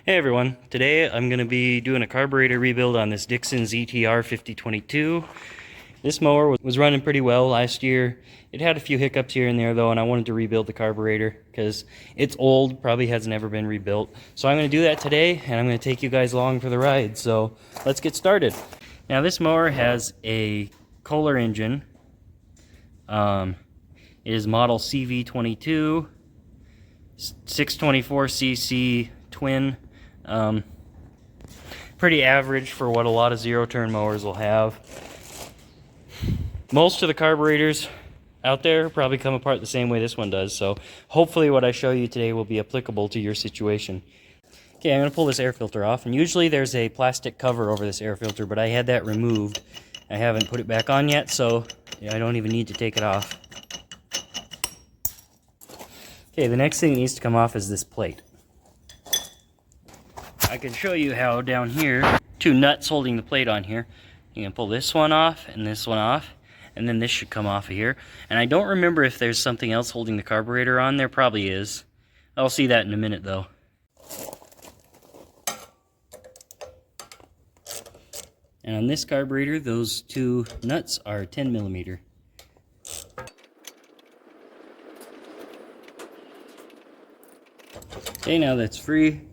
Hey everyone, today I'm going to be doing a carburetor rebuild on this Dixon's ETR 5022. This mower was running pretty well last year. It had a few hiccups here and there though, and I wanted to rebuild the carburetor because it's old, probably has never been rebuilt. So I'm going to do that today, and I'm going to take you guys along for the ride. So let's get started. Now this mower has a Kohler engine. It is model CV22, 624cc twin. Pretty average for what a lot of zero-turn mowers will have. Most of the carburetors out there probably come apart the same way this one does, so hopefully what I show you today will be applicable to your situation. Okay, I'm going to pull this air filter off, and usually there's a plastic cover over this air filter, but I had that removed. I haven't put it back on yet, so I don't even need to take it off. Okay, the next thing that needs to come off is this plate. I can show you how down here, two nuts holding the plate on here. You can pull this one off and this one off, and then this should come off of here. And I don't remember if there's something else holding the carburetor on. There probably is. I'll see that in a minute though. And on this carburetor, those two nuts are 10 millimeter. Okay, now that's free.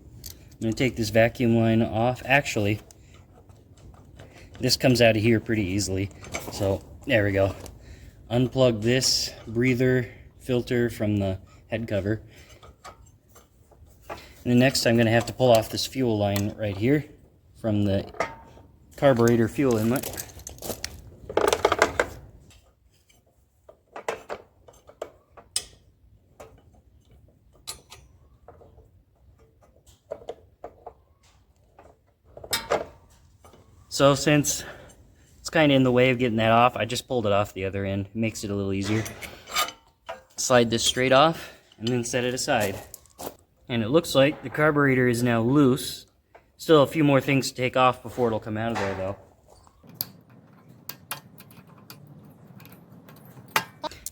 I'm going to take this vacuum line off. Actually, this comes out of here pretty easily. So, there we go. Unplug this breather filter from the head cover. And then next I'm going to have to pull off this fuel line right here from the carburetor fuel inlet. So since it's kind of in the way of getting that off, I just pulled it off the other end. It makes it a little easier. Slide this straight off and then set it aside. And it looks like the carburetor is now loose. Still a few more things to take off before it'll come out of there though.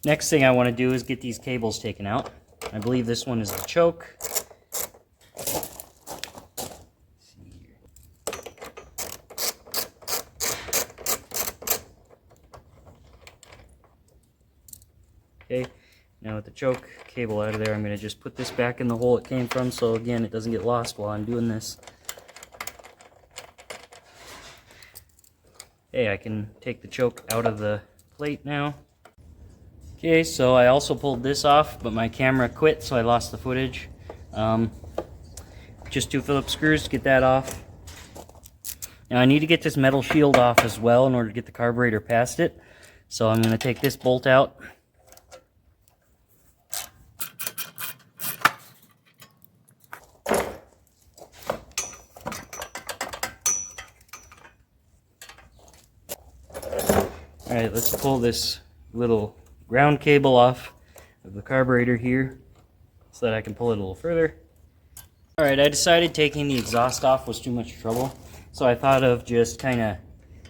Next thing I want to do is get these cables taken out. I believe this one is the choke. Okay, now with the choke cable out of there, I'm going to just put this back in the hole it came from, so again, it doesn't get lost while I'm doing this. Okay, I can take the choke out of the plate now. Okay, so I also pulled this off, but my camera quit, so I lost the footage. Just two Phillips screws to get that off. Now I need to get this metal shield off as well in order to get the carburetor past it. So I'm going to take this bolt out. Alright, let's pull this little ground cable off of the carburetor here so that I can pull it a little further. Alright, I decided taking the exhaust off was too much trouble, so I thought of just kind of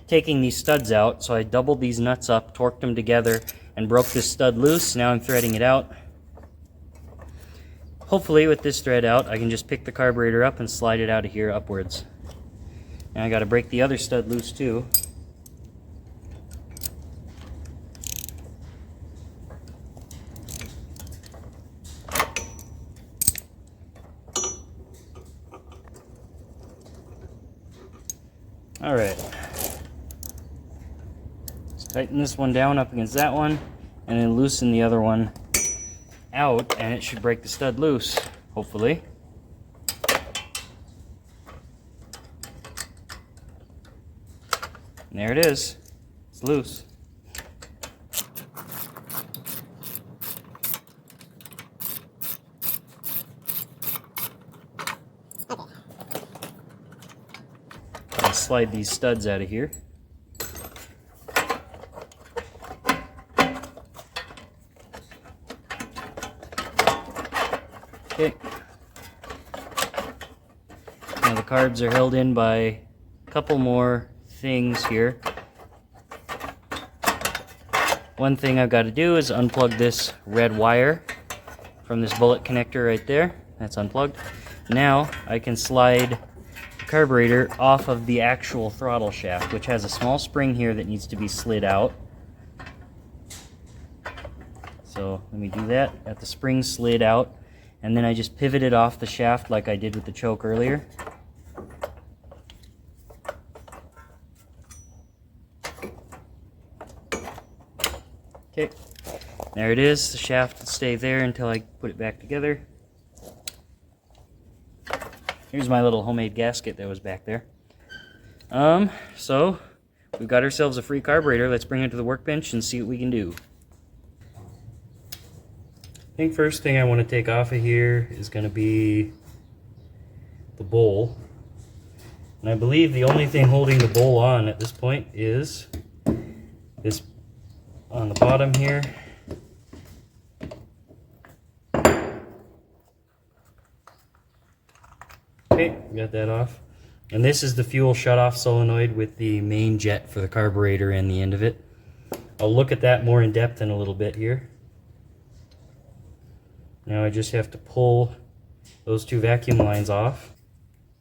taking these studs out. So I doubled these nuts up, torqued them together, and broke this stud loose. Now I'm threading it out. Hopefully with this thread out, I can just pick the carburetor up and slide it out of here upwards. Now I got to break the other stud loose too. Alright, let's tighten this one down up against that one, and then loosen the other one out, and it should break the stud loose, hopefully. And there it is, it's loose. Slide these studs out of here. Okay. Now the carbs are held in by a couple more things here. One thing I've got to do is unplug this red wire from this bullet connector right there. That's unplugged. Now I can slide the carburetor off of the actual throttle shaft, which has a small spring here that needs to be slid out. So let me do that. Got the spring slid out, and then I just pivot it off the shaft like I did with the choke earlier. Okay, there it is. The shaft will stay there until I put it back together. Here's my little homemade gasket that was back there. So we've got ourselves a free carburetor. Let's bring it to the workbench and see what we can do. I think first thing I want to take off of here is going to be the bowl. And I believe the only thing holding the bowl on at this point is this on the bottom here. Okay, got that off. And this is the fuel shutoff solenoid with the main jet for the carburetor and the end of it. I'll look at that more in depth in a little bit here. Now I just have to pull those two vacuum lines off.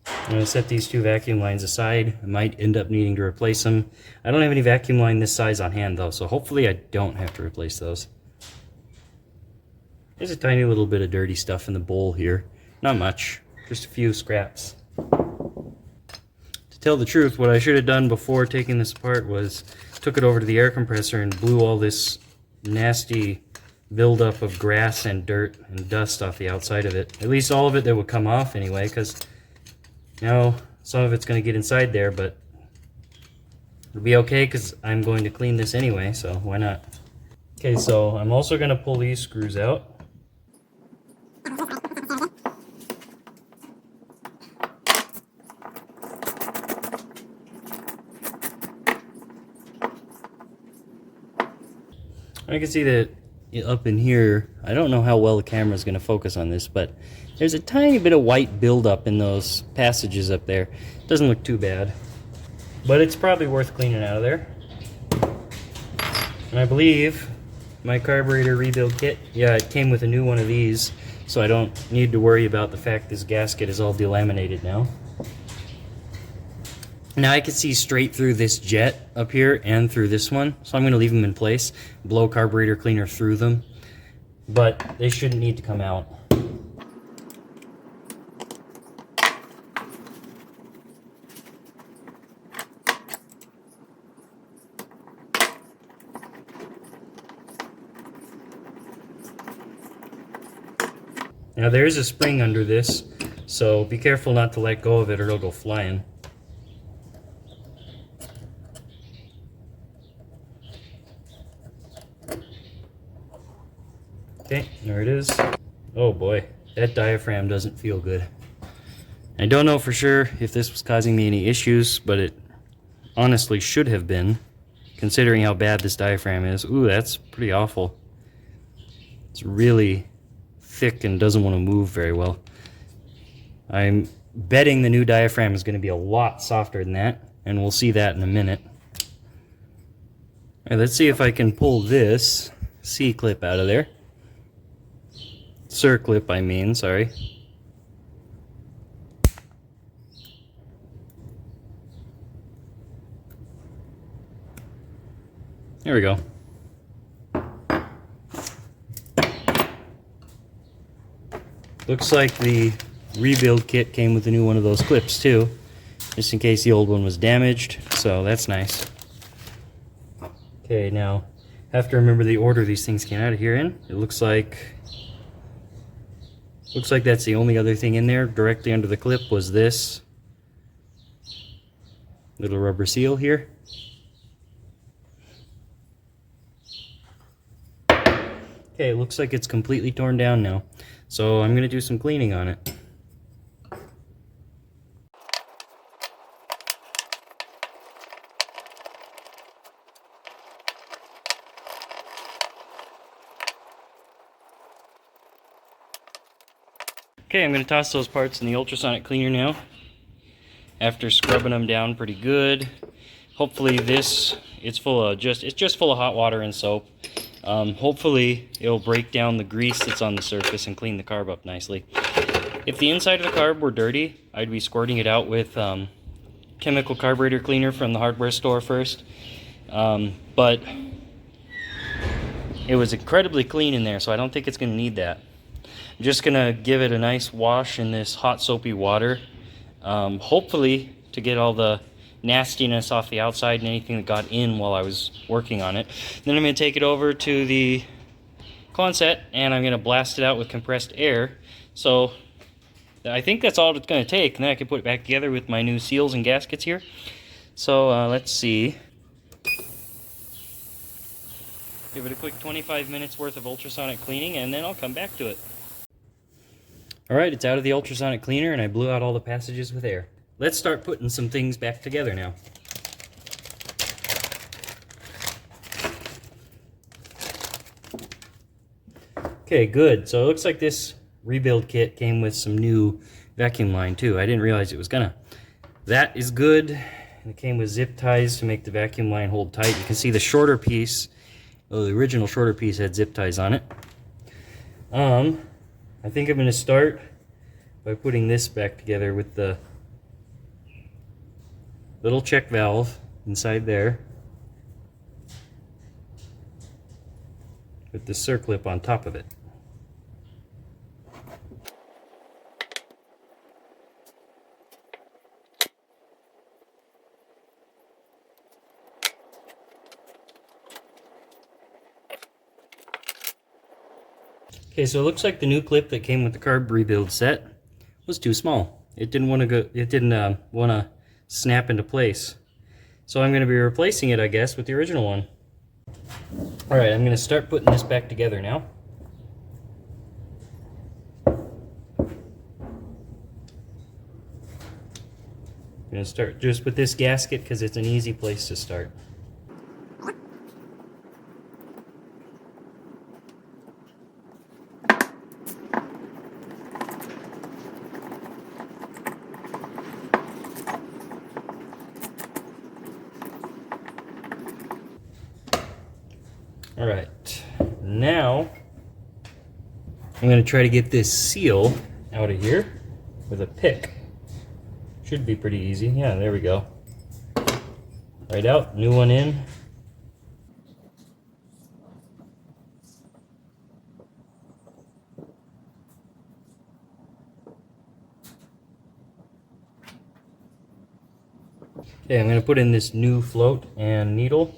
I'm going to set these two vacuum lines aside. I might end up needing to replace them. I don't have any vacuum line this size on hand though, so hopefully I don't have to replace those. There's a tiny little bit of dirty stuff in the bowl here. Not much, just a few scraps. To tell the truth, what I should have done before taking this apart was took it over to the air compressor and blew all this nasty buildup of grass and dirt and dust off the outside of it. At least all of it that would come off anyway, because now some of it's going to get inside there, but it'll be okay because I'm going to clean this anyway, so why not? Okay, so I'm also going to pull these screws out. I can see that up in here, I don't know how well the camera is going to focus on this, but there's a tiny bit of white buildup in those passages up there. Doesn't look too bad, but it's probably worth cleaning out of there. And I believe my carburetor rebuild kit, yeah, it came with a new one of these, so I don't need to worry about the fact this gasket is all delaminated now. Now I can see straight through this jet up here and through this one, so I'm going to leave them in place, blow carburetor cleaner through them, but they shouldn't need to come out. Now there is a spring under this, so be careful not to let go of it or it'll go flying. Okay, there it is. Oh boy, that diaphragm doesn't feel good. I don't know for sure if this was causing me any issues, but it honestly should have been, considering how bad this diaphragm is. Ooh, that's pretty awful. It's really thick and doesn't want to move very well. I'm betting the new diaphragm is going to be a lot softer than that, and we'll see that in a minute. All right, let's see if I can pull this C-clip out of there. Circlip, I mean, sorry. There we go. Looks like the rebuild kit came with a new one of those clips too, just in case the old one was damaged, so that's nice. Okay, now have to remember the order these things came out of here in. It looks like that's the only other thing in there. Directly under the clip was this little rubber seal here. Okay, it looks like it's completely torn down now. So I'm going to do some cleaning on it. Okay, I'm going to toss those parts in the ultrasonic cleaner now. After scrubbing them down pretty good. Hopefully it's just full of hot water and soap. Hopefully it'll break down the grease that's on the surface and clean the carb up nicely. If the inside of the carb were dirty, I'd be squirting it out with chemical carburetor cleaner from the hardware store first. But it was incredibly clean in there, so I don't think it's going to need that. I'm just going to give it a nice wash in this hot soapy water, hopefully to get all the nastiness off the outside and anything that got in while I was working on it. Then I'm going to take it over to the Quonset and I'm going to blast it out with compressed air. So I think that's all it's going to take, and then I can put it back together with my new seals and gaskets here. So let's see. Give it a quick 25 minutes worth of ultrasonic cleaning, and then I'll come back to it. Alright, it's out of the ultrasonic cleaner, and I blew out all the passages with air. Let's start putting some things back together now. Okay, good. So it looks like this rebuild kit came with some new vacuum line too. I didn't realize it was gonna. That is good. And it came with zip ties to make the vacuum line hold tight. You can see the shorter piece, well, the original shorter piece had zip ties on it. I think I'm gonna start by putting this back together with the little check valve inside there with the circlip on top of it. Okay, so it looks like the new clip that came with the carb rebuild set was too small. It didn't want to go. It didn't want to snap into place. So I'm going to be replacing it, I guess, with the original one. All right, I'm going to start putting this back together now. I'm going to start just with this gasket because it's an easy place to start. Alright, now I'm going to try to get this seal out of here with a pick. Should be pretty easy. Yeah, there we go. Right out, new one in. Okay, I'm going to put in this new float and needle.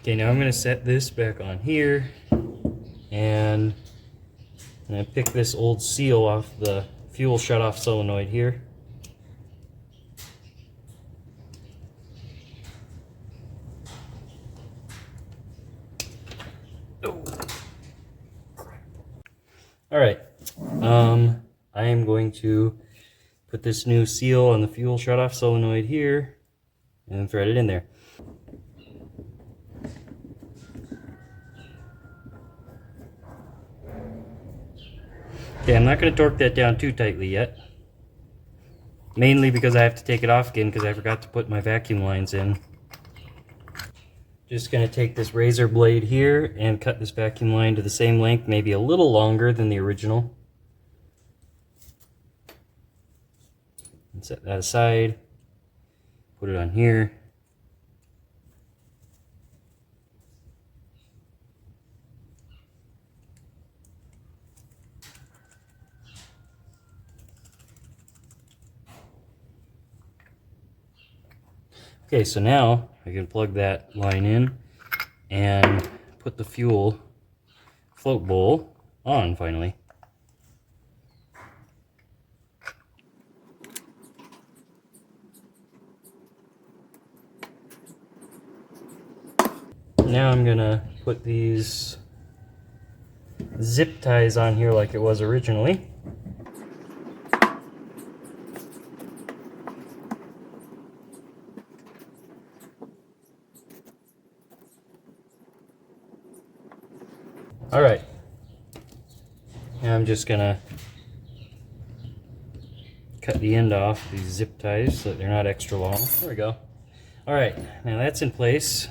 Okay, now I'm going to set this back on here, and I'm going to pick this old seal off the fuel shutoff solenoid here. Oh. Alright, I am going to put this new seal on the fuel shutoff solenoid here and thread it in there. Okay, I'm not going to torque that down too tightly yet. Mainly because I have to take it off again because I forgot to put my vacuum lines in. Just going to take this razor blade here and cut this vacuum line to the same length, maybe a little longer than the original. And set that aside. Put it on here. Okay, so now I can plug that line in and put the fuel float bowl on finally. Now I'm gonna put these zip ties on here like it was originally. Alright, now I'm I'm just gonna cut the end off these zip ties so that they're not extra long. There we go. All right, now that's in place.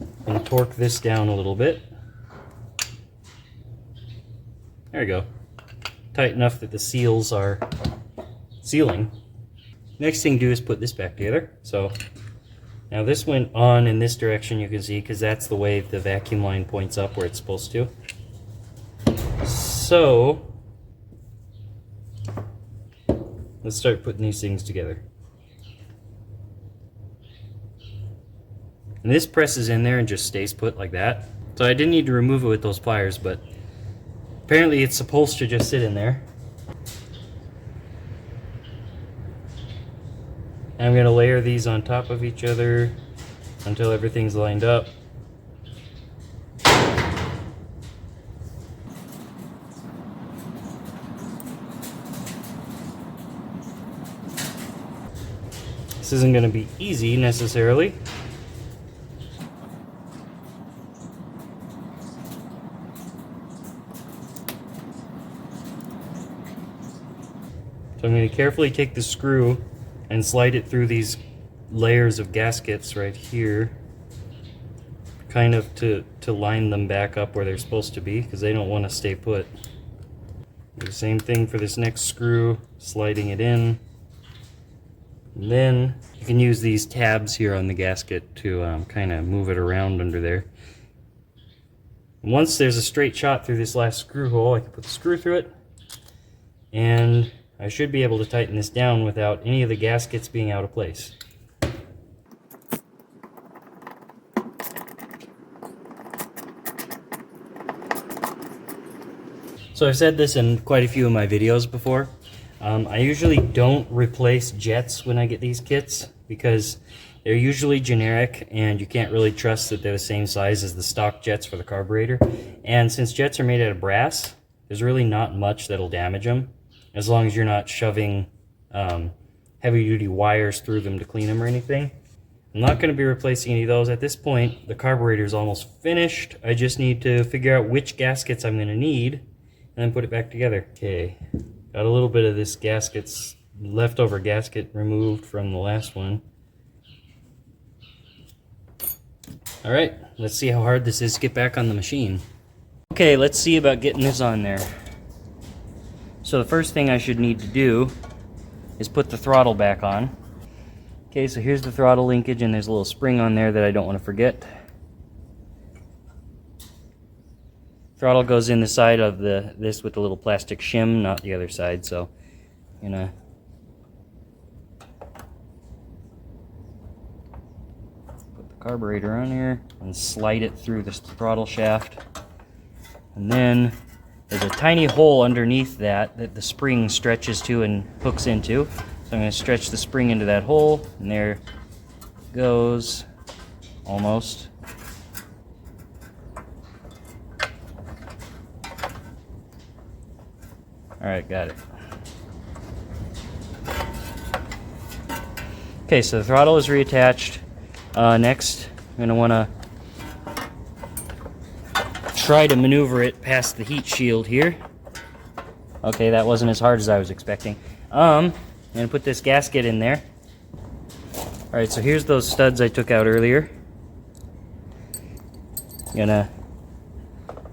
I'm gonna torque this down a little bit. There we go. Tight enough that the seals are sealing. Next thing to do is put this back together. So now this went on in this direction, you can see, because that's the way the vacuum line points up where it's supposed to. So let's start putting these things together. And this presses in there and just stays put like that. So I didn't need to remove it with those pliers, but apparently it's supposed to just sit in there. And I'm going to layer these on top of each other until everything's lined up. This isn't going to be easy necessarily. So I'm going to carefully take the screw and slide it through these layers of gaskets right here, kind of to line them back up where they're supposed to be, because they don't want to stay put. Do the same thing for this next screw, sliding it in. And then you can use these tabs here on the gasket to kind of move it around under there. Once there's a straight shot through this last screw hole, I can put the screw through it, and I should be able to tighten this down without any of the gaskets being out of place. So I've said this in quite a few of my videos before. I usually don't replace jets when I get these kits because they're usually generic and you can't really trust that they're the same size as the stock jets for the carburetor. And since jets are made out of brass, there's really not much that'll damage them, as long as you're not shoving heavy-duty wires through them to clean them or anything. I'm not going to be replacing any of those. At this point, the carburetor is almost finished. I just need to figure out which gaskets I'm going to need and then put it back together. Okay, got a little bit of this leftover gasket removed from the last one. All right, let's see how hard this is to get back on the machine. Okay, let's see about getting this on there. So the first thing I should need to do is put the throttle back on. Okay, so here's the throttle linkage, and there's a little spring on there that I don't want to forget. Throttle goes in the side of this with the little plastic shim, not the other side, so I'm gonna put the carburetor on here and slide it through this throttle shaft. And then there's a tiny hole underneath that the spring stretches to and hooks into. So I'm going to stretch the spring into that hole, and there it goes, almost. Alright, got it. Okay, so the throttle is reattached. Next, I'm going to want to try to maneuver it past the heat shield here. Okay, that wasn't as hard as I was expecting. I'm going to put this gasket in there. Alright, so here's those studs I took out earlier. I'm going to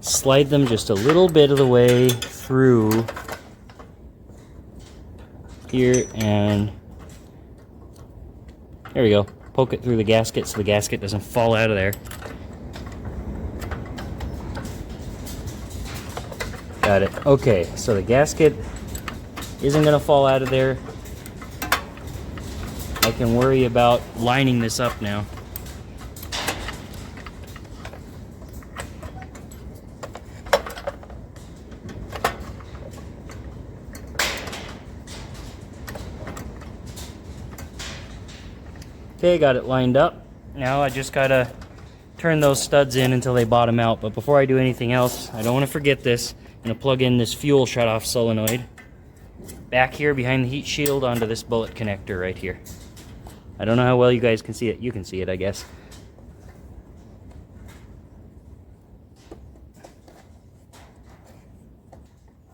slide them just a little bit of the way through here, and there we go. Poke it through the gasket so the gasket doesn't fall out of there. Got it. Okay, so the gasket isn't going to fall out of there. I can worry about lining this up now. Okay, got it lined up. Now I just gotta turn those studs in until they bottom out. But before I do anything else, I don't want to forget this. I'm gonna plug in this fuel shutoff solenoid back here behind the heat shield onto this bullet connector right here. I don't know how well you guys can see it. You can see it, I guess.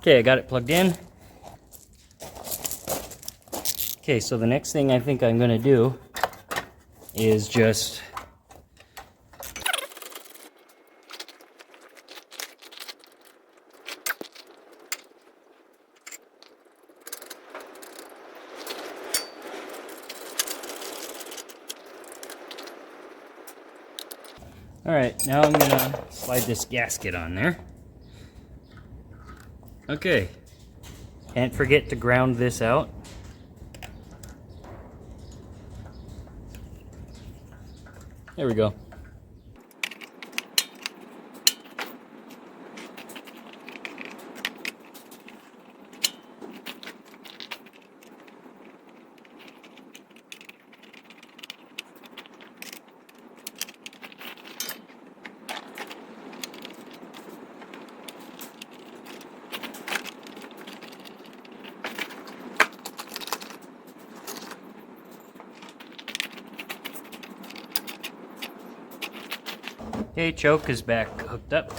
Okay, I got it plugged in. Okay, so the next thing I think I'm gonna do is just Alright, now I'm gonna slide this gasket on there. Okay, can't forget to ground this out. There we go. Okay, choke is back hooked up.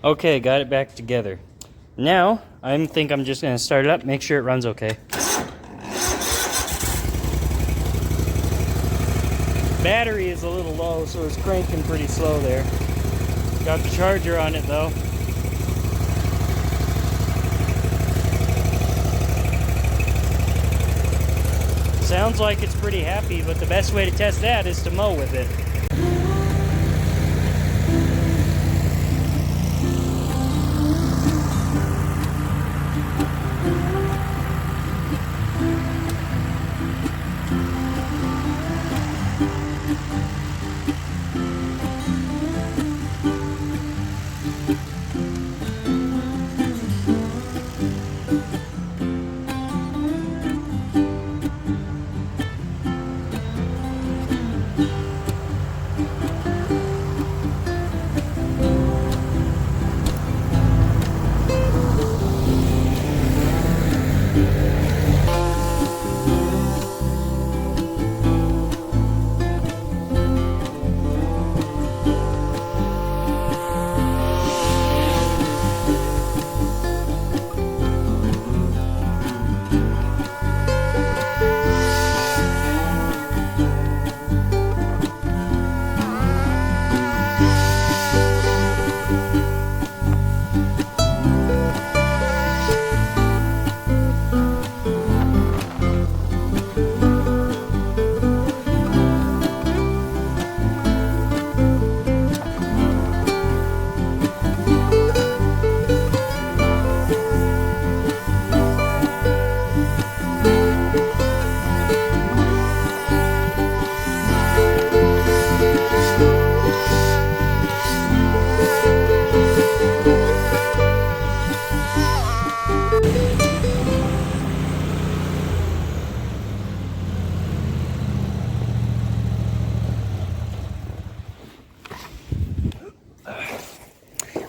Okay, got it back together. Now, I think I'm just gonna start it up, make sure it runs okay. Battery is a little low, so it's cranking pretty slow there. Got the charger on it though. Sounds like it's pretty happy, but the best way to test that is to mow with it.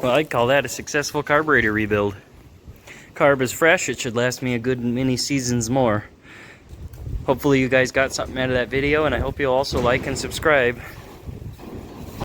Well, I'd call that a successful carburetor rebuild. Carb is fresh, it should last me a good many seasons more. Hopefully you guys got something out of that video, and I hope you'll also like and subscribe.